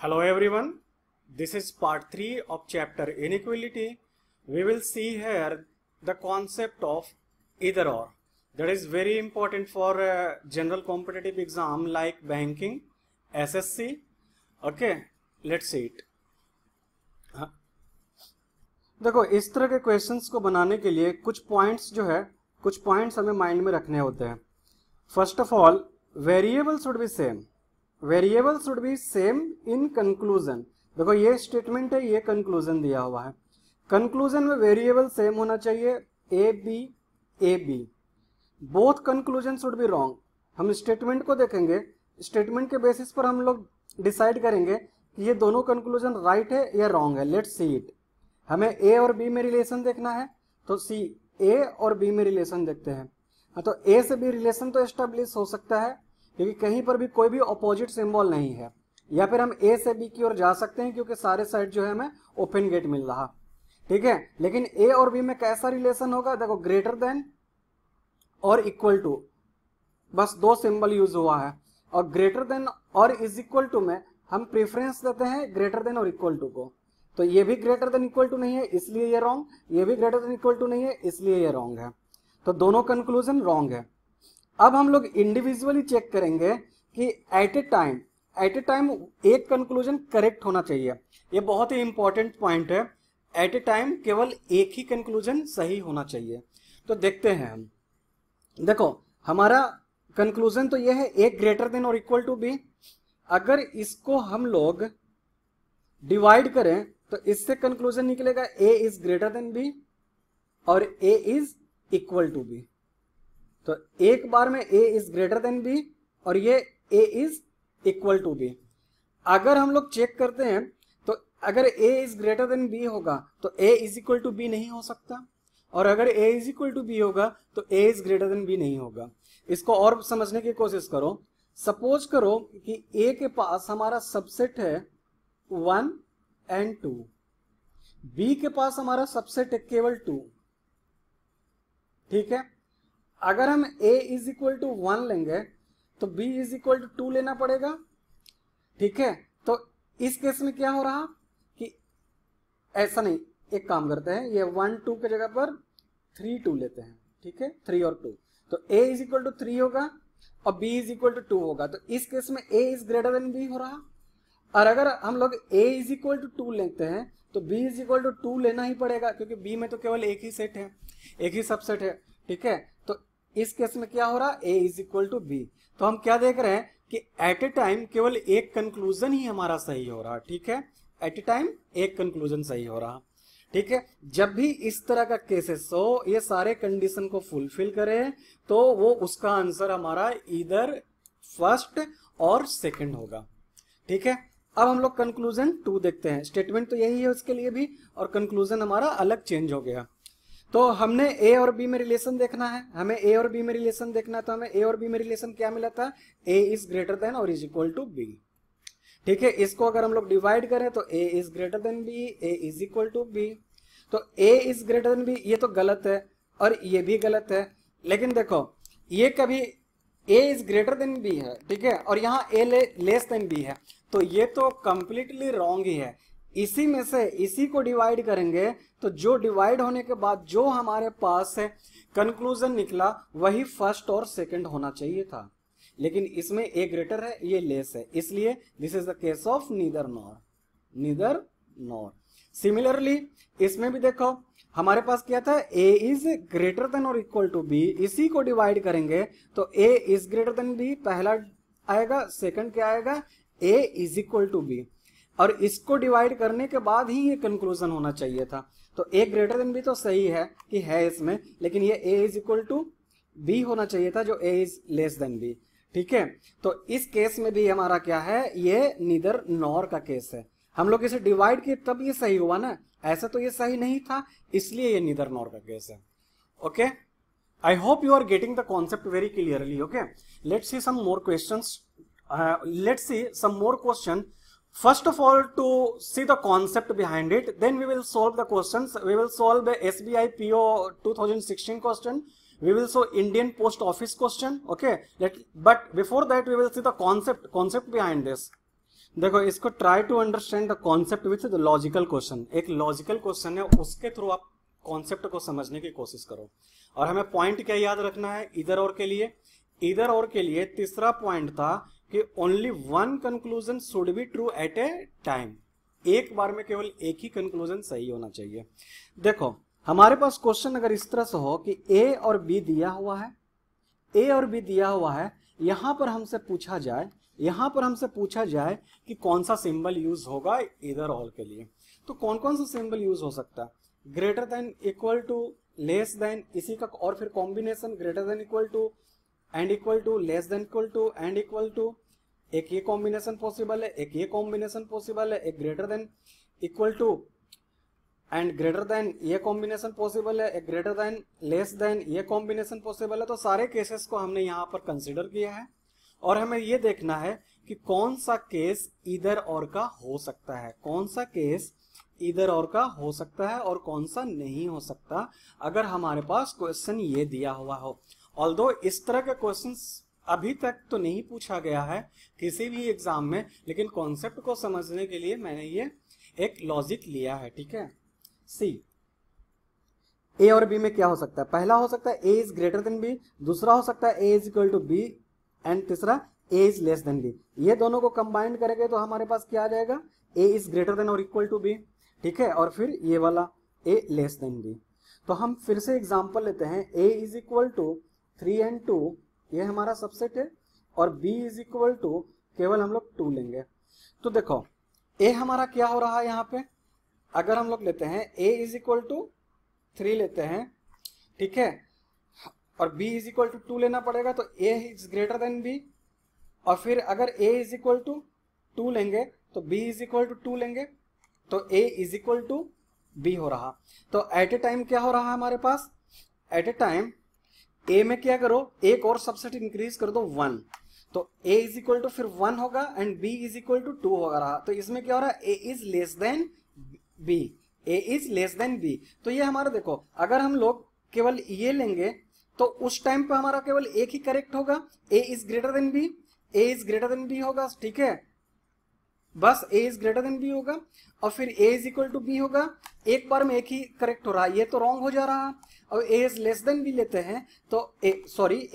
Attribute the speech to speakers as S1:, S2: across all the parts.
S1: Hello everyone, this is part 3 of chapter inequality. We will see here the concept of either or. That is very important for a general competitive exam like banking, SSC. Okay, let's see it. देखो इस तरह के questions को बनाने के लिए कुछ points हमें माइंड में रखने होते हैं. First of all, variable should be same in conclusion. देखो ये स्टेटमेंट है, ये कंक्लूजन दिया हुआ है. कंक्लूजन में वेरिएबल सेम होना चाहिए, A B. Both conclusion should be wrong. हम स्टेटमेंट को देखेंगे, स्टेटमेंट के बेसिस पर हम लोग डिसाइड करेंगे कि ये दोनों कंक्लूजन राइट है या रॉन्ग है. Let's see it. हमें ए और बी में रिलेशन देखना है, तो सी ए और बी में रिलेशन देखते हैं. तो ए से बी रिलेशन तो एस्टेब्लिश हो सकता है क्योंकि कहीं पर भी कोई भी अपोजिट सिंबल नहीं है, या फिर हम ए से बी की ओर जा सकते हैं क्योंकि सारे साइड जो है हमें ओपन गेट मिल रहा. ठीक है, लेकिन ए और बी में कैसा रिलेशन होगा? देखो greater than or equal to, बस दो सिंबल यूज हुआ है. और ग्रेटर देन और इज इक्वल टू में हम प्रेफरेंस देते हैं greater than or equal to को. तो ये भी ग्रेटर देन इक्वल टू नहीं है इसलिए ये रॉन्ग, ये भी ग्रेटर देन इक्वल टू नहीं है इसलिए ये रॉन्ग है. तो दोनों कंक्लूजन रॉन्ग है. अब हम लोग इंडिविजुअली चेक करेंगे कि एट ए टाइम एक कंक्लूजन करेक्ट होना चाहिए. ये बहुत ही इंपॉर्टेंट पॉइंट है. एट ए टाइम केवल एक ही कंक्लूजन सही होना चाहिए. तो देखते हैं हम. देखो हमारा कंक्लूजन तो ये है ए greater than or equal to B. अगर इसको हम लोग डिवाइड करें तो इससे कंक्लूजन निकलेगा ए इज ग्रेटर देन बी और ए इज इक्वल टू बी. तो एक बार में ए इज ग्रेटर देन बी और ये ए इज इक्वल टू बी. अगर हम लोग चेक करते हैं तो अगर ए इज ग्रेटर देन बी होगा तो A is equal to B नहीं हो सकता, और अगर ए इज इक्वल टू बी होगा तो A is greater than B नहीं होगा. इसको और समझने की कोशिश करो. सपोज करो कि ए के पास हमारा सबसेट है 1 एंड 2, बी के पास हमारा सबसेट है केवल 2. ठीक है, अगर हम a इज इक्वल टू 1 लेंगे तो b इज इक्वल टू 2 लेना पड़ेगा. ठीक है, तो इस केस में क्या हो रहा कि ऐसा नहीं, एक काम करते हैं, ये 1 2 के जगह पर 3 2 लेते हैं. ठीक है, 3 और 2, तो a इज इक्वल टू 3 होगा और b इज इक्वल टू 2 होगा. तो इस केस में a is greater than b हो रहा. और अगर हम लोग a इज इक्वल टू 2 लेते हैं तो b इज इक्वल टू 2 लेना ही पड़ेगा क्योंकि b में तो केवल एक ही सेट है, एक ही सबसेट है. ठीक है, तो इस केस में क्या हो रहा? a is equal to B. तो हम क्या देख रहे हैं कि एट ए टाइम केवल एक कंक्लूजन ही हमारा सही हो रहा. ठीक है, एट ए टाइम एक कंक्लूजन सही हो रहा. ठीक है, जब भी इस तरह का केसेस हो, ये सारे कंडीशन को फुलफिल करे तो वो उसका आंसर हमारा इधर फर्स्ट और सेकंड होगा. ठीक है, अब हम लोग कंक्लूजन 2 देखते हैं. स्टेटमेंट तो यही है उसके लिए भी, और कंक्लूजन हमारा अलग चेंज हो गया. तो हमने ए और बी में रिलेशन देखना है, हमें ए और बी में रिलेशन देखना है. तो हमें ए और बी में रिलेशन क्या मिला था? ए इज ग्रेटर देन और इज इक्वल टू बी. ठीक है, इसको अगर हम लोग डिवाइड करें तो A is greater than B, A is equal to B. तो A is greater than B ये तो गलत है और ये भी गलत है. लेकिन देखो ये कभी ए इज ग्रेटर देन बी है, ठीक है, और यहाँ ए लेस देन बी है, तो ये तो कंप्लीटली रॉन्ग ही है. इसी में से इसी को डिवाइड करेंगे तो जो डिवाइड होने के बाद जो हमारे पास है कंक्लूजन निकला वही फर्स्ट और सेकंड होना चाहिए था. लेकिन इसमें ए ग्रेटर है, ये लेस है, इसलिए this is the case of neither nor. Similarly इसमें भी देखो हमारे पास क्या था? A is greater than or equal to B. इसी को डिवाइड करेंगे तो A is greater than B पहला आएगा, सेकंड क्या आएगा? ए इज इक्वल टू बी. और इसको डिवाइड करने के बाद ही ये कंक्लूजन होना चाहिए था. तो ए ग्रेटर देन बी तो सही है कि है इसमें, लेकिन ये ए इज इक्वल टू बी होना चाहिए था जो ए इज लेस देन बी. ठीक है, तो इस केस में भी हमारा क्या है? ये नीदर नॉर का केस है. हम लोग इसे डिवाइड किए तब ये सही हुआ ना, ऐसा तो ये सही नहीं था, इसलिए ये नीदर नॉर का केस है. Okay, I hope you are getting the concept very clearly. Okay, let's see some more questions. Let's see some more question. First of all, to see the concept behind it, then we will solve the questions. We will solve the SBI PO 2016 question. We will solve Indian Post Office question. Okay, but before that we will see the concept behind this. देखो इसको try to understand the concept with the logical question, एक logical question है उसके through आप concept को समझने की कोशिश करो। और हमें पॉइंट क्या याद रखना है इधर और के लिए, इधर और के लिए तीसरा पॉइंट था कि only one conclusion should be true eight a time, एक बार में केवल एक ही कंक्लूजन सही होना चाहिए। देखो हमारे पास क्वेश्चन अगर इस तरह से हो कि ए और बी दिया हुआ है, ए और बी दिया हुआ है, यहां पर हमसे पूछा जाए, यहां पर हमसे पूछा जाए कि कौन सा सिंबल यूज होगा इधर ऑल के लिए, तो कौन कौन सा सिंबल यूज हो सकता है, greater than, equal to, less than, इसी का और फिर combination greater than equal to and equal to, less than equal to and equal to, एक ये कॉम्बिनेशन पॉसिबल है, एक ये कॉम्बिनेशन पॉसिबल है, एक greater than equal to and greater than ये कॉम्बिनेशन पॉसिबल है, एक ग्रेटर देन लेस देन ये कॉम्बिनेशन पॉसिबल है। तो सारे केसेस को हमने यहाँ पर कंसिडर किया है और हमें ये देखना है कि कौन सा केस इधर और का हो सकता है, कौन सा केस इधर और का हो सकता है और कौन सा नहीं हो सकता, अगर हमारे पास क्वेश्चन ये दिया हुआ हो। ऑल्दो इस तरह के क्वेश्चंस अभी तक तो नहीं पूछा गया है किसी भी एग्जाम में, लेकिन कॉन्सेप्ट को समझने के लिए मैंने ये एक लॉजिक लिया है, ठीक है। सी, ए और बी में क्या हो सकता है, पहला हो सकता है A is greater than B, दूसरा हो सकता है A is equal to B and तीसरा A is less than B. ये दोनों को कंबाइंड करेंगे तो हमारे पास क्या आ जाएगा, ए is greater than or equal to B, ठीक है, और फिर ये वाला ए लेस देन बी। तो हम फिर से एग्जांपल लेते हैं, ए इज इक्वल टू 3 and 2 ये हमारा सबसेट है और b इज इक्वल टू केवल हम लोग 2 लेंगे। तो देखो a हमारा क्या हो रहा है यहाँ पे, अगर हम लोग लेते हैं a इज इक्वल टू 3 लेते हैं, ठीक है, और b इज इक्वल टू 2 लेना पड़ेगा, तो a is greater than b, और फिर अगर a इज इक्वल टू 2 लेंगे तो b इज इक्वल टू 2 लेंगे, तो a is equal to b हो रहा। तो एट ए टाइम क्या हो रहा है हमारे पास, एट ए टाइम a में क्या करो, एक और सबसेट इंक्रीज कर दो 1, तो a इज इक्वल टू फिर 1 होगा and b is equal to 2 होगा रहा। तो इसमें क्या हो रहा है, a is less then b, a is less then b। तो ये हमारा देखो अगर हम लोग केवल ये लेंगे तो उस टाइम पे हमारा केवल एक ही करेक्ट होगा, a is greater than b, a is greater than b होगा, ठीक है, बस a is greater than b होगा, और फिर a is equal to b होगा, एक बार में एक ही करेक्ट हो रहा है, ये तो रॉन्ग हो जा रहा है। और a is less then b लेते हैं तो a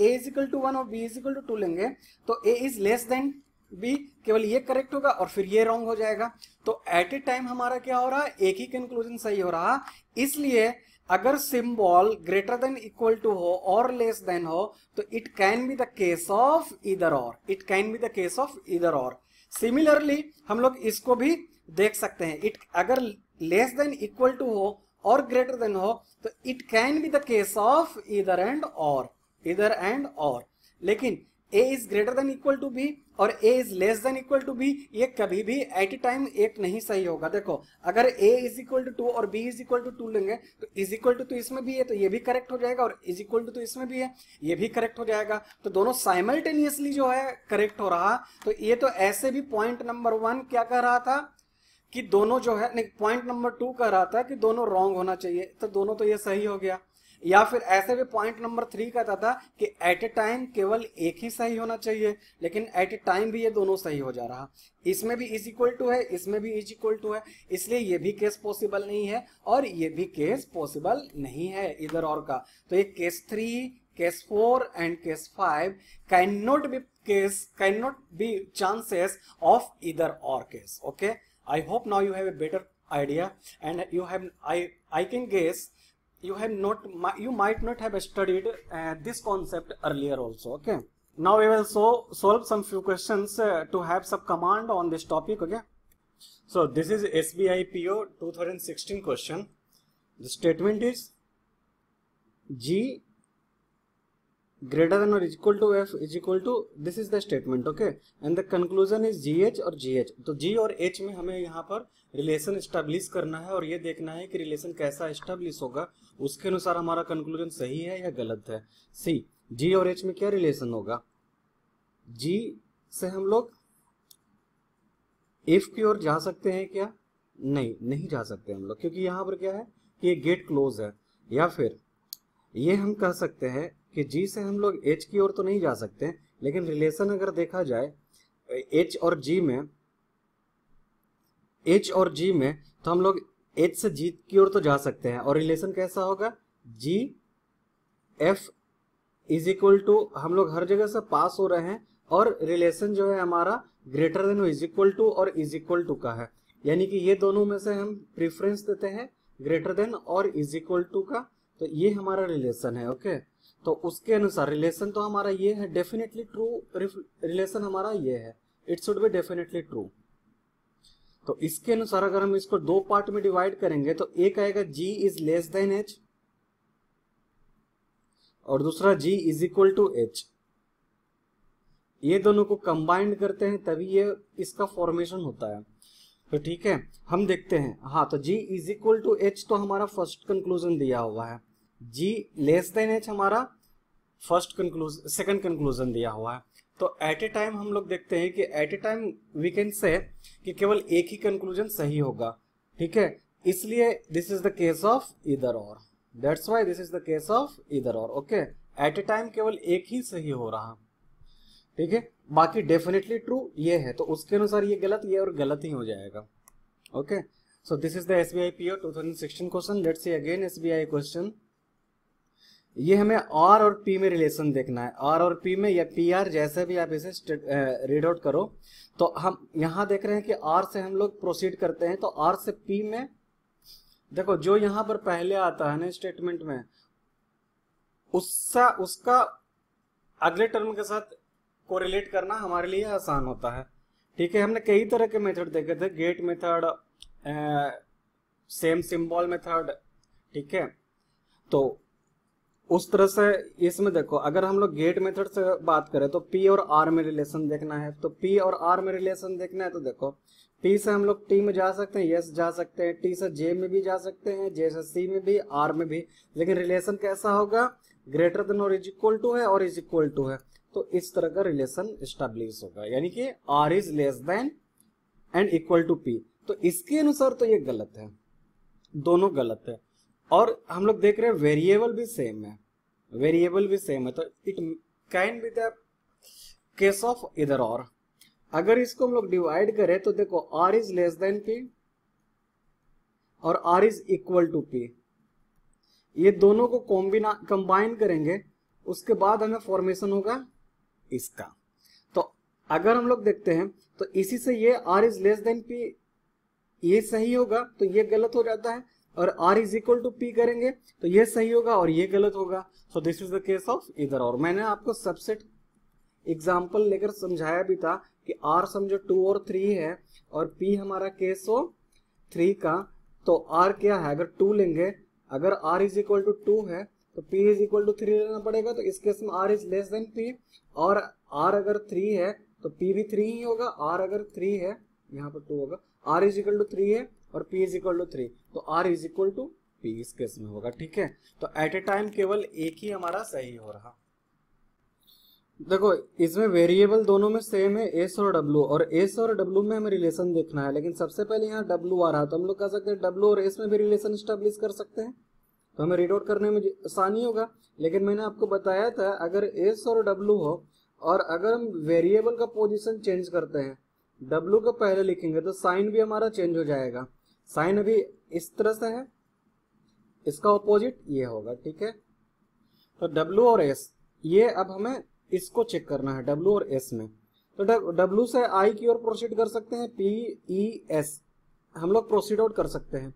S1: इज इक्वल टू 1 और b इज इक्वल टू 2 लेंगे तो a is less then b, केवल ये करेक्ट होगा और फिर ये रॉन्ग हो जाएगा। तो एट ए टाइम हमारा क्या हो रहा है, एक ही कंक्लूजन सही हो रहा। इसलिए अगर symbol greater than equal to हो और लेस देन हो तो it can be the case of either or, it can be the case of either or. Similarly हम लोग इसको भी देख सकते हैं, इट अगर लेस देन इक्वल टू हो और ग्रेटर देन हो तो it can be the case of either and or, either and or. लेकिन a is greater than equal to b और a is less than equal to b, ये कभी भी eight a time एक नहीं सही होगा। देखो अगर a इज इक्वल टू 2 और b इज इक्वल टू 2 लेंगे तो इज इक्वल टू तो इसमें भी है तो ये भी करेक्ट हो जाएगा, और इज इक्वल टू तो इसमें भी है ये भी करेक्ट हो जाएगा। तो दोनों साइमल्टेनियसली जो है करेक्ट हो रहा। तो ये तो ऐसे भी पॉइंट नंबर 1 क्या कह रहा था कि दोनों जो है, नहीं पॉइंट नंबर 2 कह रहा था कि दोनों रॉन्ग होना चाहिए, तो दोनों तो ये सही हो गया। या फिर ऐसे भी पॉइंट नंबर 3 कहता था कि एट ए टाइम केवल एक ही सही होना चाहिए, लेकिन एट ए टाइम भी ये दोनों सही हो जा रहा। इसमें भी इज इक्वल टू है, इसमें भी इज इक्वल टू है, इसलिए ये भी केस पॉसिबल नहीं है और ये भी केस पॉसिबल नहीं है इधर और का। तो ये case 3, case 4 and case 5 can not be chances of either और case. Okay, I hope now you have a better idea, and I can guess you might not have studied this concept earlier also. Okay, now we will solve some few questions to have some command on this topic. Okay, so this is SBI PO 2016 question. The statement is G greater than or equal to F is equal to, this is the statement. Okay, and the conclusion is GH और GH। तो G और H में हमें यहाँ पर relation establish करना है और ये देखना है कि रिलेशन कैसा एस्टेब्लिश होगा, उसके अनुसार हमारा कंक्लूजन सही है या गलत है। सी, G और H में क्या रिलेशन होगा, G से हम लोग F की ओर जा सकते हैं क्या, नहीं जा सकते हम लोग, क्योंकि यहाँ पर क्या है कि ये गेट क्लोज है। या फिर ये हम कह सकते हैं कि G से हम लोग H की ओर तो नहीं जा सकते, लेकिन रिलेशन अगर देखा जाए H और G में एच और जी में, तो हम लोग एच से जी की ओर तो जा सकते हैं, और रिलेशन कैसा होगा, जी एफ इज इक्वल टू, हम लोग हर जगह से पास हो रहे हैं, और रिलेशन जो है हमारा greater than is equal to और इज इक्वल टू का है, यानी कि ये दोनों में से हम प्रेफरेंस देते हैं ग्रेटर देन और इज इक्वल टू का, तो ये हमारा रिलेशन है। ओके, तो उसके अनुसार रिलेशन तो हमारा ये है, डेफिनेटली ट्रू रिलेशन हमारा ये है, it should be definitely true. तो इसके अनुसार अगर हम इसको दो पार्ट में डिवाइड करेंगे तो एक आएगा जी इज लेस देन एच, और दूसरा जी इज इक्वल टू एच। ये दोनों को कंबाइंड करते हैं तभी ये इसका फॉर्मेशन होता है। तो ठीक है, हम देखते हैं। हाँ, तो जी इज इक्वल टू एच तो हमारा फर्स्ट कंक्लूजन दिया हुआ है, जी लेस देन एच हमारा सेकंड कंक्लूजन दिया हुआ है। तो एट ए टाइम हम लोग देखते हैं कि at a time we can say कि केवल एक ही कंक्लूजन सही होगा। ठीक है, इसलिए this is the case of either or, that's why this is the case of either or. Okay, at a time केवल एक ही सही हो रहा। ठीक है, बाकी डेफिनेटली ट्रू ये है, तो उसके अनुसार ये गलत, ये और गलत ही हो जाएगा। Okay, so this is the SBI PO 2016 question. Let's see again SBI question. ये हमें आर और पी में रिलेशन देखना है, आर और पी में या पी आर, जैसे भी आप इसे रीड आउट करो। तो हम यहां देख रहे हैं कि आर से हम लोग प्रोसीड करते हैं, तो आर से पी में देखो जो यहां पर पहले आता है ना स्टेटमेंट में, उसका अगले टर्म के साथ कोरिलेट करना हमारे लिए आसान होता है। ठीक है, हमने कई तरह के मेथड देखे थे, get method, same symbol method. ठीक है, तो उस तरह से इसमें देखो, अगर हम लोग गेट मेथड से बात करें तो पी और आर में रिलेशन देखना है, तो पी और आर में रिलेशन देखना है तो देखो पी से हम लोग टी में जा सकते हैं, यस जा सकते हैं, टी से जे में भी जा सकते हैं, जे से सी में भी, आर में भी, लेकिन रिलेशन कैसा होगा, ग्रेटर देन और इज इक्वल टू है और इज इक्वल टू है, तो इस तरह का रिलेशन एस्टेब्लिश होगा, यानी कि R is less than and equal to P. तो इसके अनुसार तो ये गलत है, दोनों गलत है। और हम लोग देख रहे हैं वेरिएबल भी सेम है, वेरिएबल भी सेम है, तो it can be the case of either और। अगर इसको हम लोग डिवाइड करें तो देखो R is less than P और R is equal to P, ये दोनों को कंबाइन करेंगे, उसके बाद हमें फॉर्मेशन होगा इसका। तो अगर हम लोग देखते हैं तो इसी से ये R is less than P ये सही होगा, तो ये गलत हो जाता है, और r is equal to P करेंगे तो ये सही होगा और ये गलत होगा। So this is the case of either or. मैंने आपको सबसेट एग्जांपल लेकर समझाया भी था कि r समझो 2 और 3 है और p हमारा केस हो 3 का, तो r क्या है, अगर 2 लेंगे, अगर r इज इक्वल टू 2 है तो p इज इक्वल टू 3 लेना पड़ेगा, तो इस केस में r is less then p, और r अगर 3 है तो p भी 3 ही होगा, r अगर 3 है यहाँ पर 2 होगा, r इज इक्वल टू 3 है और p इज इक्वल टू 3, तो r is equal to p इस केस में होगा। ठीक है, तो एट ए टाइम केवल एक ही हमारा सही हो रहा। देखो इसमें वेरिएबल दोनों में सेम है, s और w, और s और w में हमें रिलेशन देखना है, लेकिन सबसे पहले यहाँ w आ रहा है, तो हम लोग कह सकते हैं w और s में भी रिलेशन स्टेब्लिश कर सकते हैं, तो हमें रीड आउट करने में आसानी होगा। लेकिन मैंने आपको बताया था अगर s और w हो और अगर हम वेरिएबल का पोजीशन चेंज करते हैं, w को पहले लिखेंगे तो साइन भी हमारा चेंज हो जाएगा। साइन अभी इस तरह से है, इसका ऑपोजिट ये होगा। ठीक है, तो w और s, ये अब हमें इसको चेक करना है w और s में, तो w से i की ओर प्रोसीड कर सकते हैं, p e s हम लोग प्रोसीड आउट कर सकते हैं,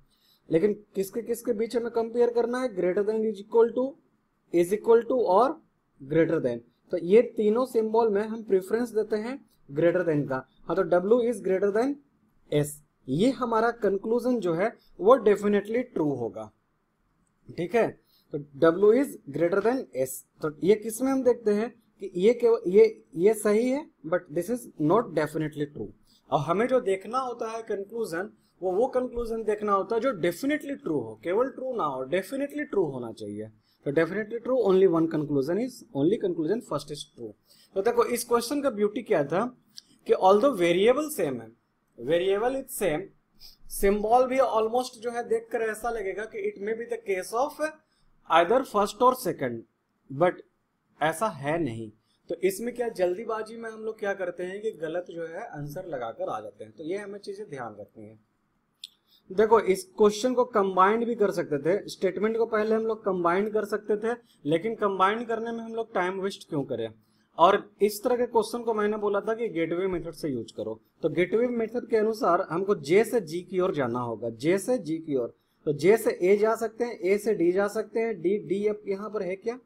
S1: लेकिन किसके किसके बीच हमें कंपेयर करना है, greater than is equal to और ग्रेटर देन। तो ये तीनों सिंबल में हम प्रेफरेंस देते हैं ग्रेटर देन का। हाँ, तो w is greater then s, ये हमारा कंक्लूजन जो है वो डेफिनेटली ट्रू होगा। ठीक है, तो w is greater then s, तो ये किस में हम देखते हैं कि ये केवल ये सही है, but this is not definitely true. और हमें जो देखना होता है कंक्लूजन, वो कंक्लूजन देखना होता है जो डेफिनेटली ट्रू हो, केवल ट्रू ना हो, डेफिनेटली ट्रू होना चाहिए। तो definitely true, only one conclusion is, only conclusion first is true. तो देखो इस क्वेश्चन का ब्यूटी क्या था कि ऑल्दो वेरिएबल सेम है, वेरिएबल इज सेम, सिंबल भी ऑलमोस्ट जो है देखकर ऐसा लगेगा कि it may be the case of either first और सेकंड, बट ऐसा है नहीं। तो इसमें क्या जल्दीबाजी में हम लोग क्या करते हैं कि गलत जो है आंसर लगाकर आ जाते हैं, तो ये हमें चीजें ध्यान रखनी है। देखो इस क्वेश्चन को कंबाइंड भी कर सकते थे, स्टेटमेंट को पहले हम लोग कंबाइंड कर सकते थे, लेकिन कंबाइंड करने में हम लोग टाइम वेस्ट क्यों करें। और इस तरह के क्वेश्चन को मैंने बोला था कि गेटवे मेथड से यूज करो। तो गेटवे मेथड के अनुसार हमको जे से जी की ओर जाना होगा, जे से जी की ओर। तो जे से ए जा सकते हैं, ए से डी जा सकते हैं, डी डी अब यहाँ पर है क्या,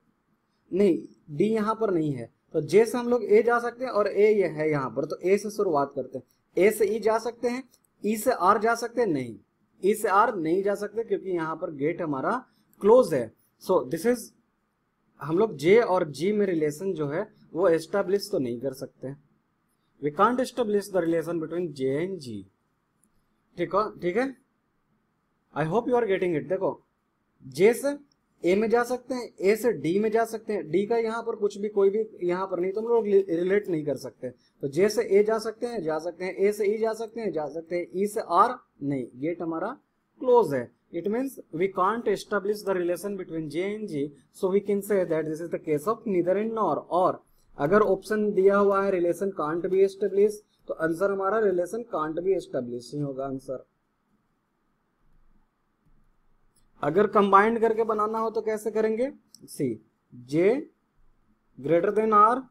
S1: नहीं डी यहाँ पर नहीं है। तो जे से हम लोग ए जा सकते हैं और ए ये है यहाँ पर, तो ए से शुरुआत करते हैं। ए से ई जा सकते हैं, ई से आर जा सकते हैं, नहीं ई से आर नहीं जा सकते क्योंकि यहाँ पर गेट हमारा क्लोज है। सो दिस इज, हम लोग जे और जी में रिलेशन जो है वो एस्टेब्लिश तो नहीं कर सकते, we can't establish the relation between J and G. ठीक है, I hope you are getting it. देखो जे से ए में जा सकते हैं, ए से डी में जा सकते हैं, डी का यहाँ पर कुछ भी कोई भी यहाँ पर नहीं, तो हम लोग रिलेट नहीं कर सकते। तो जे से ए जा सकते हैं, जा सकते हैं, ए से ई जा सकते हैं, जा सकते हैं, ई से आर नहीं, गेट हमारा क्लोज है। It means we can't establish the relation between J and G, so we can say that this is the case of neither and nor। और अगर ऑप्शन दिया हुआ है रिलेशन कांट बी एस्टेब्लिश, तो answer हमारा relation can't be establish ही होगा answer. अगर combined करके बनाना हो तो कैसे करेंगे, see J greater than R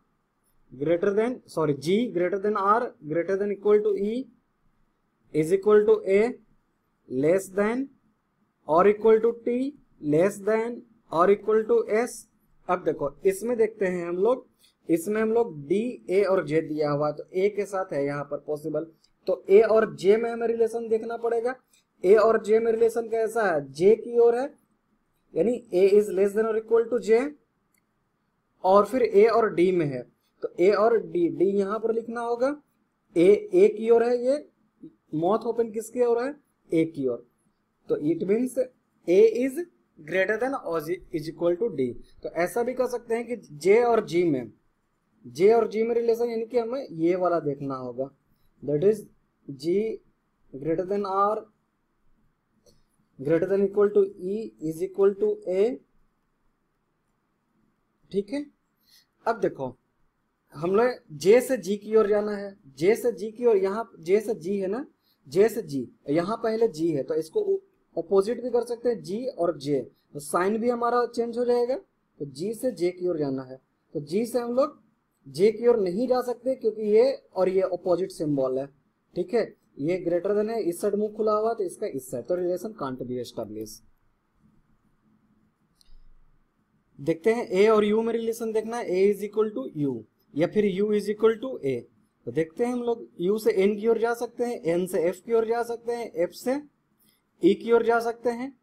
S1: greater than sorry G greater than R greater than equal to E is equal to A less than or equal to T less than or equal to S। अब देखो इसमें देखते हैं हम लोग, इसमें हम लोग D A और J दिया हुआ, तो A के साथ है यहाँ पर पॉसिबल, तो A और J में हमें रिलेशन देखना पड़ेगा। A और J में रिलेशन कैसा है, J की ओर है, यानी A is less than or equal to J, और फिर A और D में है, तो A और D यहाँ पर लिखना होगा। A की ओर है, ये माउथ ओपन किसकी ओर है, A की ओर, तो it means A is greater than और इज इक्वल टू D। तो ऐसा भी कर सकते हैं कि J और G में रिलेशन, यानी कि हमें ये वाला देखना होगा, that is G greater than R greater than equal to E is equal to A। ठीक है, अब देखो हम लोग J से G की ओर जाना है, J से G की ओर, यहाँ J से G है ना, J से G, यहाँ पहले G है, तो इसको अपोजिट भी कर सकते हैं G और J, तो साइन भी हमारा चेंज हो जाएगा। तो G से J की ओर जाना है, तो G से हम लोग J की ओर नहीं जा सकते क्योंकि ये और ये अपोजिट सिंबल है। ठीक है, ये ग्रेटर देन है, इस साइड मुंह खुला हुआ, तो इसका इस साइड, तो रिलेशन कांट बी एस्टेब्लिश। देखते हैं A और U में रिलेशन देखना है, A is equal to U या फिर U is equal to A। तो देखते हैं हम लोग, U से N की ओर जा सकते हैं, N से F की ओर जा सकते हैं, F से E की ओर जा सकते हैं,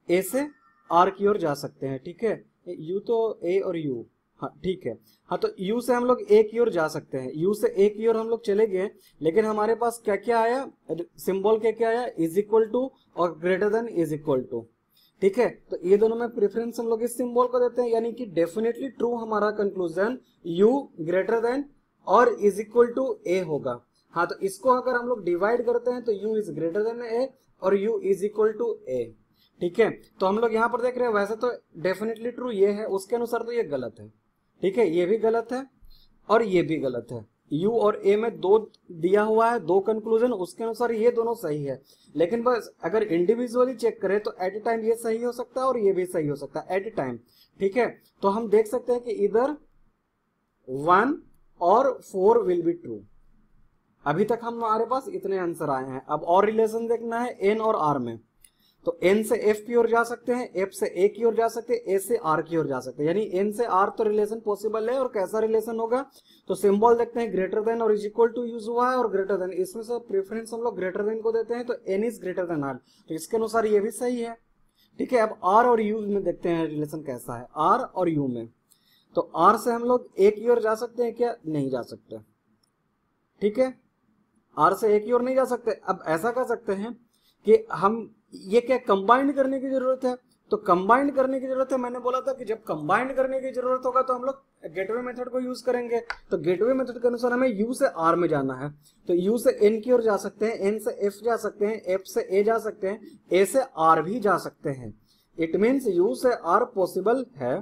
S1: A से R की ओर जा सकते हैं। ठीक है, U तो A और U, हाँ ठीक है, हाँ तो U से हम लोग A की ओर जा सकते हैं, U से A की ओर हम लोग चले गए, लेकिन हमारे पास क्या क्या आया, सिंबल क्या क्या आया, इज इक्वल टू और greater than is equal to. ठीक है, तो ये दोनों में प्रेफरेंस हम लोग इस सिंबल को देते हैं, यानी कि डेफिनेटली ट्रू हमारा कंक्लूजन U ग्रेटर देन और इज इक्वल टू A होगा। हाँ, तो इसको अगर हम लोग डिवाइड करते हैं तो U is greater than A और U is equal to A। ठीक है, तो हम लोग यहाँ पर देख रहे हैं, वैसे तो डेफिनेटली ट्रू ये है, उसके अनुसार तो ये गलत है। ठीक है, ये भी गलत है और ये भी गलत है। U और A में दो दिया हुआ है, दो कंक्लूजन, उसके अनुसार ये दोनों सही है, लेकिन बस अगर इंडिविजुअली चेक करें तो एट ए टाइम ये सही हो सकता है और ये भी सही हो सकता है एट ए टाइम। ठीक है, तो हम देख सकते हैं कि इधर 1 और 4 विल बी ट्रू। अभी तक हमारे पास इतने आंसर आए हैं। अब और रिलेशन देखना है N और R में, तो N से F की ओर जा सकते हैं, F से A की ओर जा सकते हैं, A से R की ओर जा सकते हैं, यानी N से R तो रिलेशन पॉसिबल है। और कैसा रिलेशन होगा, तो सिंबल देखते हैं, ग्रेटर देन और इज इक्वल टू यूज हुआ है और ग्रेटर देन, इसमें से प्रेफरेंस हम लोग ग्रेटर देन को देते हैं, तो N is greater than R, तो इसके अनुसार ये भी सही है। ठीक है, अब R और U में देखते हैं रिलेशन कैसा है, R और U में, तो R से हम लोग A की ओर जा सकते हैं क्या, नहीं जा सकते। ठीक है, R से A की ओर नहीं जा सकते। अब ऐसा कर सकते हैं कि हम ये क्या कंबाइंड करने की जरूरत है, तो कंबाइंड करने की जरूरत है। मैंने बोला था कि जब कंबाइंड करने की जरूरत होगा तो हम लोग गेटवे मेथड को यूज करेंगे। तो गेटवे मेथड के अनुसार हमें U से R में जाना है, तो U से N की ओर जा सकते हैं, N से F जा सकते हैं, F से A जा सकते हैं, A से R भी जा सकते हैं। इट मीन्स U से R पॉसिबल है।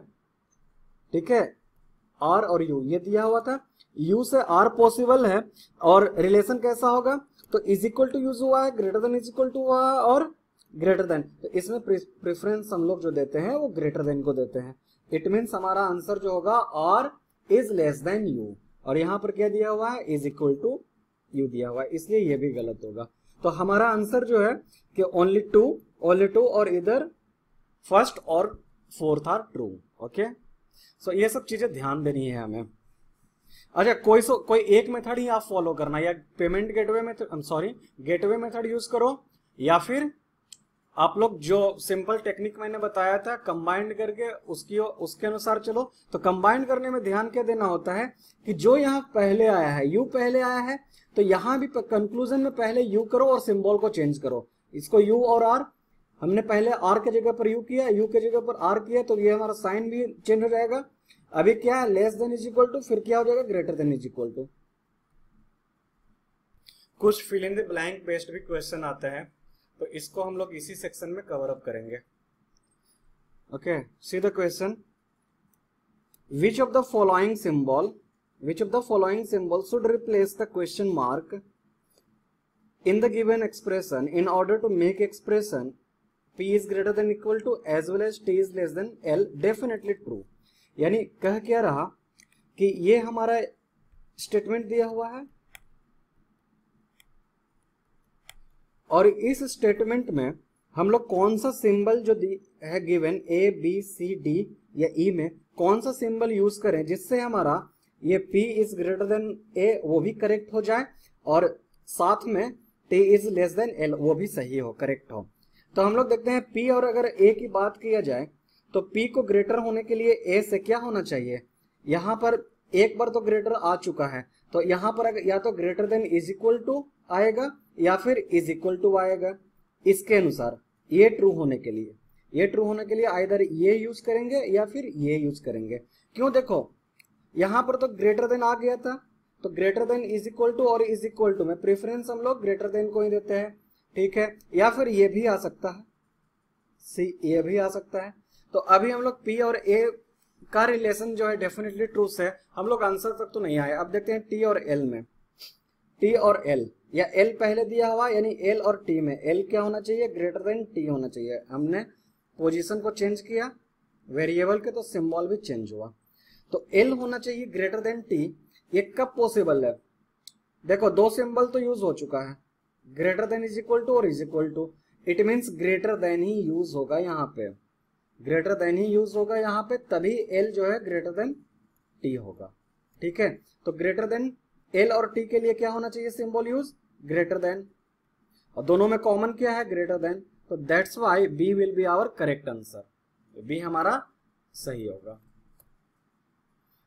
S1: ठीक है, आर और यू, ये दिया हुआ था, यू से आर पॉसिबल है और रिलेशन कैसा होगा, तो इज इक्वल टू यूज हुआ है, greater than is equal to हुआ है और ग्रेटर देन, तो इसमें प्रेफरेंस हम लोग जो देते हैं वो ग्रेटर देन को देते हैं। इट मीन्स हमारा आंसर जो होगा R is less than U, और यहाँ पर क्या दिया हुआ है, इज इक्वल टू यू दिया हुआ है, इसलिए ये भी गलत होगा। तो हमारा आंसर जो है कि ओनली टू और इधर फर्स्ट और फोर्थ आर ट्रू। ओके, सो ये सब चीजें ध्यान देनी है हमें। अच्छा, कोई एक मेथड ही आप फॉलो करना, या payment gateway method, sorry gateway method use करो, या फिर आप लोग जो सिंपल टेक्निक मैंने बताया था कंबाइंड करके उसके अनुसार चलो। तो कंबाइंड करने में ध्यान क्या देना होता है कि जो यहाँ पहले आया है, यू पहले आया है, तो यहाँ भी कंक्लूजन में पहले यू करो और सिंबल को चेंज करो। इसको यू और आर, हमने पहले आर के जगह पर यू किया, यू के जगह पर आर किया, तो ये हमारा साइन भी चेंज हो जाएगा। अभी क्या है, less than is equal to, फिर क्या हो जाएगा, greater than is equal to. कुछ fill in the blank based भी क्वेश्चन आते हैं, तो इसको हम लोग इसी सेक्शन में कवर अप करेंगे। Okay, see the question, which of the following symbol should replace the question mark in the given expression in order to make expression p is greater than equal to as well as t is less than l definitely true। यानी कह क्या रहा कि ये हमारा statement दिया हुआ है और इस स्टेटमेंट में हम लोग कौन सा सिंबल जो है given A B C D या ई में कौन सा सिंबल यूज करें जिससे हमारा ये p is greater than a वो भी करेक्ट हो जाए और साथ में t is less then l वो भी सही हो, करेक्ट हो। तो हम लोग देखते हैं p और अगर a की बात किया जाए तो p को ग्रेटर होने के लिए a से क्या होना चाहिए, यहाँ पर एक बार तो ग्रेटर आ चुका है, तो यहाँ पर अगर या तो greater than is equal to आएगा या फिर इज इक्वल टू आएगा। इसके अनुसार ये ट्रू होने के लिए आइदर ये यूज करेंगे या फिर ये यूज करेंगे। क्यों, देखो यहाँ पर तो ग्रेटर देन आ गया था, तो greater than is equal to और इज इक्वल टू में प्रेफरेंस हम लोग ग्रेटर देन को ही देते हैं, ठीक है। या फिर ये भी आ सकता है, ये भी आ सकता है। तो अभी हम लोग p और a का रिलेशन जो है डेफिनेटली ट्रू है, हम लोग आंसर तक तो नहीं आए। अब देखते हैं t और l में, t और l या l पहले दिया हुआ, यानी l और t में l क्या होना चाहिए, ग्रेटर देन t होना चाहिए। हमने पोजीशन को चेंज किया वेरिएबल के, तो सिंबल भी चेंज हुआ, तो l होना चाहिए ग्रेटर देन t। ये कब पॉसिबल है, देखो दो सिंबल तो यूज हो चुका है, greater than is equal to और is equal to, it means greater than ही यूज होगा यहाँ पे, ग्रेटर देन ही यूज होगा यहाँ पे, तभी l जो है ग्रेटर देन t होगा, ठीक है। तो ग्रेटर देन l और t के लिए क्या होना चाहिए सिंबल यूज, ग्रेटर देन, और दोनों में कॉमन क्या है, ग्रेटर देन, तो that's why b will be our correct answer, b हमारा सही होगा।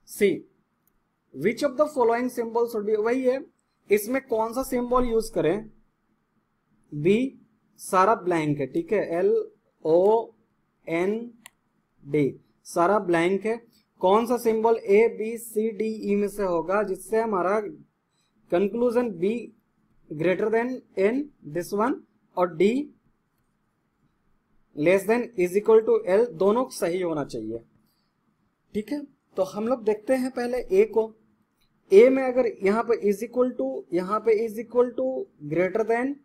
S1: See, which of the following symbol should be, वही है, इसमें कौन सा सिंबल यूज करें, बी सारा ब्लैंक है, ठीक है, L O N D सारा ब्लैंक है, कौन सा symbol A B C D E में से होगा जिससे हमारा conclusion B greater than N this one और D less than is equal to L, दोनों सही होना चाहिए, ठीक है। तो हम लोग देखते हैं पहले A को, A में अगर यहाँ पे इज इक्वल टू, यहाँ पे is equal to, greater than,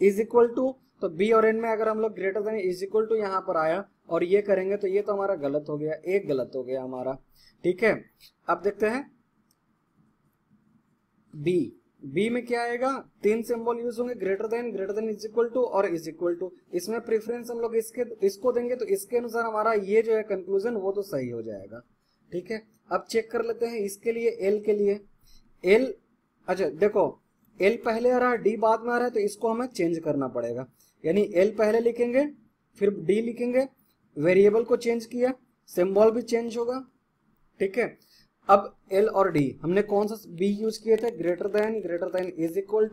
S1: is equal to, तो B और N में अगर हम लोग greater than is equal to यहाँ पर आया और ये करेंगे तो ये तो हमारा गलत हो गया, एक गलत हो गया हमारा, ठीक है। अब देखते हैं B में क्या आएगा, तीन सिंबल यूज होंगे, greater than is equal to और इज इक्वल टू। इसमें प्रेफरेंस हम लोग इसको देंगे, तो इसके अनुसार हमारा ये जो है कंक्लूजन वो तो सही हो जाएगा, ठीक है। अब चेक कर लेते हैं इसके लिए, L के लिए, L, अच्छा देखो L पहले आ रहा है, D बाद में आ रहा है, तो इसको हमें चेंज करना पड़ेगा, यानी L पहले लिखेंगे फिर D लिखेंगे, वेरिएबल को चेंज किया, सिंबल भी चेंज होगा, ठीक है। अब L और D हमने कौन सा B यूज किए थे, greater than, is equal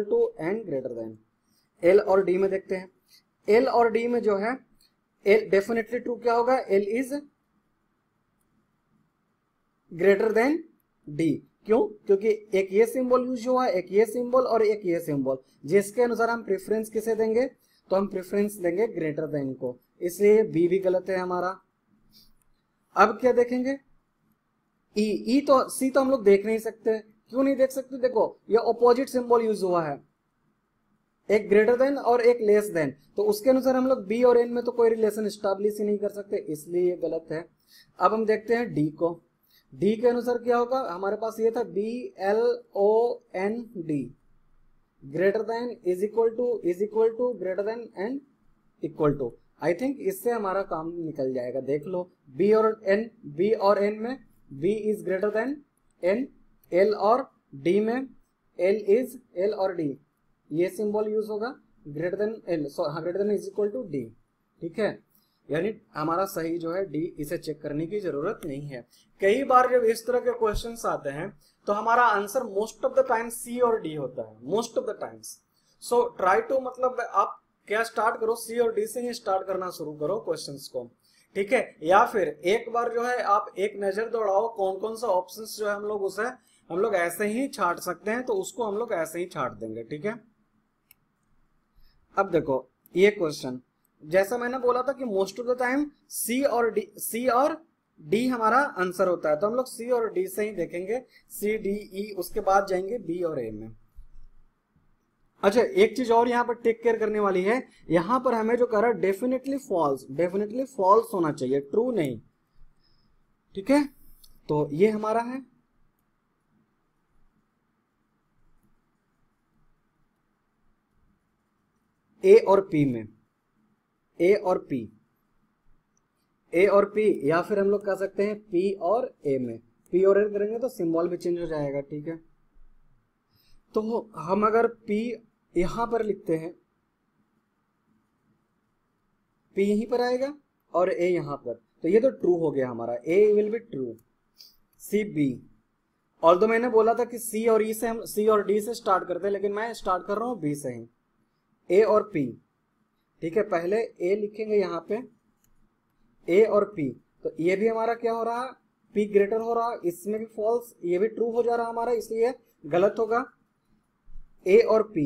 S1: to and greater than. L और D में देखते हैं, L और D में जो है L डेफिनेटली ट्रू क्या होगा, L is greater then D, क्यों, क्योंकि एक ये सिंबल यूज हुआ है, एक ये सिंबल और एक ये सिंबल, जिसके अनुसार हम प्रेफरेंस किसे देंगे, तो हम प्रेफरेंस देंगे ग्रेटर देन को, इसलिए B भी गलत है हमारा। अब क्या देखेंगे, ई, ई तो सी तो हम लोग देख नहीं सकते, क्यों नहीं देख सकते, देखो ये ऑपोजिट सिंबल यूज हुआ है, एक ग्रेटर देन और एक लेस देन, तो उसके अनुसार हम लोग बी और एन में तो कोई रिलेशन स्टैब्लिश ही नहीं कर सकते, इसलिए ये गलत है। अब हम देखते हैं डी को, डी के अनुसार क्या होगा, हमारे पास ये था बी एल ओ N D, greater than is equal to greater than and equal to, I think इससे हमारा काम निकल जाएगा। देख लो बी और एन में B is greater than N, L और डी में एल और डी, ये सिंबल यूज होगा greater than L, greater than is equal to D, ठीक है, यानी हमारा सही जो है डी, इसे चेक करने की जरूरत नहीं है। कई बार जब इस तरह के क्वेश्चंस आते हैं तो हमारा answer most of the time C or D होता है, most of the times. So try to, मतलब आप क्या स्टार्ट करो, सी और डी से ही स्टार्ट करना शुरू करो क्वेश्चंस को, ठीक है, या फिर एक बार जो है आप एक नजर दौड़ाओ कौन कौन सा ऑप्शंस जो है हम लोग ऐसे ही छाट सकते हैं, तो उसको हम लोग ऐसे ही छाट देंगे, ठीक है। अब देखो ये क्वेश्चन, जैसा मैंने बोला था कि most of the time C or D हमारा आंसर होता है, तो हम लोग सी और डी से ही देखेंगे, सी डी ई, उसके बाद जाएंगे बी और ए में। अच्छा एक चीज और यहाँ पर टेक केयर करने वाली है, यहाँ पर हमें जो कह रहा है डेफिनेटली फॉल्स होना चाहिए, ट्रू नहीं, ठीक है, तो ये हमारा है। ए और पी में, ए और पी या फिर हम लोग कह सकते हैं पी और ए में, पी और ए करेंगे तो सिंबल भी चेंज हो जाएगा, ठीक है। तो हम अगर पी यहां पर लिखते हैं, पी यहीं पर आएगा और ए यहां पर, तो ये तो ट्रू हो गया हमारा, A will be true. C B, although मैंने बोला था कि सी और ई से हम सी और डी से स्टार्ट करते हैं, लेकिन मैं स्टार्ट कर रहा हूं बी से ही। ए और पी, ठीक है, पहले ए लिखेंगे यहाँ पे, ए और पी, तो ये भी हमारा क्या हो रहा है, पी ग्रेटर हो रहा, इसमें भी फॉल्स, ये भी ट्रू हो जा रहा हमारा, इसलिए गलत होगा। ए और पी,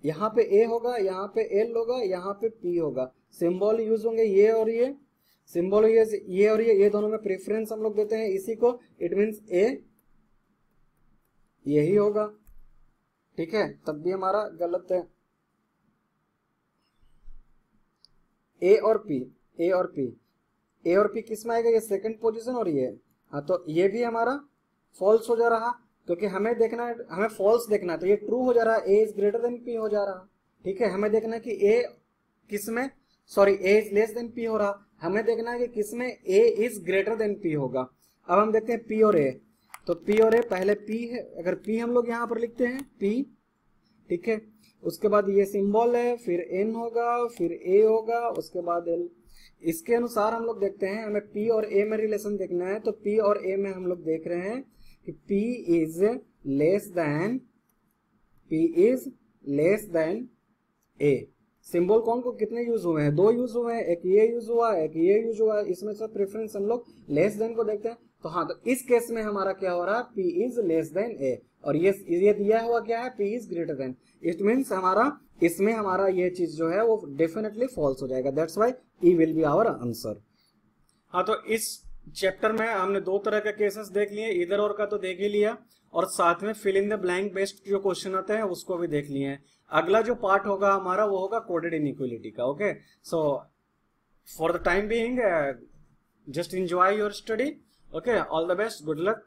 S1: यहाँ पे ए होगा, यहाँ पे एल होगा, यहाँ पे पी होगा, सिंबल यूज होंगे ये और ये, सिंबल ये और ये दोनों में प्रेफरेंस हम लोग देते हैं इसी को, इट मीन्स ए यही होगा, ठीक है, तब भी हमारा गलत है। ए और पी किस में आएगा, ये सेकंड पोजीशन और ये, हाँ तो ये भी हमारा फॉल्स हो जा रहा, क्योंकि हमें देखना है, हमें फॉल्स देखना है, तो ये ट्रू हो जा रहा है, A is greater then P हो जा रहा, ठीक है, हमें देखना है कि ए किस में, sorry A is less than P हो रहा, हमें देखना है कि किस में ए इज ग्रेटर देन पी होगा। अब हम देखते हैं पी और ए, तो पी और ए, पहले पी है, अगर पी हम लोग यहाँ पर लिखते हैं पी, ठीक है, उसके बाद ये सिंबल है, फिर एन होगा, फिर ए होगा, उसके बाद एल, इसके अनुसार हम लोग देखते हैं, हमें पी और ए में रिलेशन देखना है, तो पी और ए में हम लोग देख रहे हैं कि P is less then A. Symbol कौन को कितने यूज हुए हैं, दो यूज हुए हैं, एक ये यूज हुआ है, एक ये यूज हुआ है, इसमें से प्रेफरेंस हम लोग लेस देन को देखते हैं, तो हाँ, तो इस केस में हमारा क्या हो रहा है, पी इज लेस देन ए, और ये दिया हुआ क्या है, P is greater then, it means हमारा इसमें हमारा ये चीज जो है वो डेफिनेटली फॉल्स हो जाएगा, that's why E will be our answer. हाँ, तो इस चैप्टर में हमने दो तरह के केसेस देख लिए, इधर और का तो देख ही लिया, और साथ में fill in the blank based जो क्वेश्चन आते हैं उसको भी देख लिए हैं। अगला जो पार्ट होगा हमारा वो होगा कोडेड इनइक्वालिटी का। Okay, so for the time being just enjoy your study. Okay, all the best, good luck.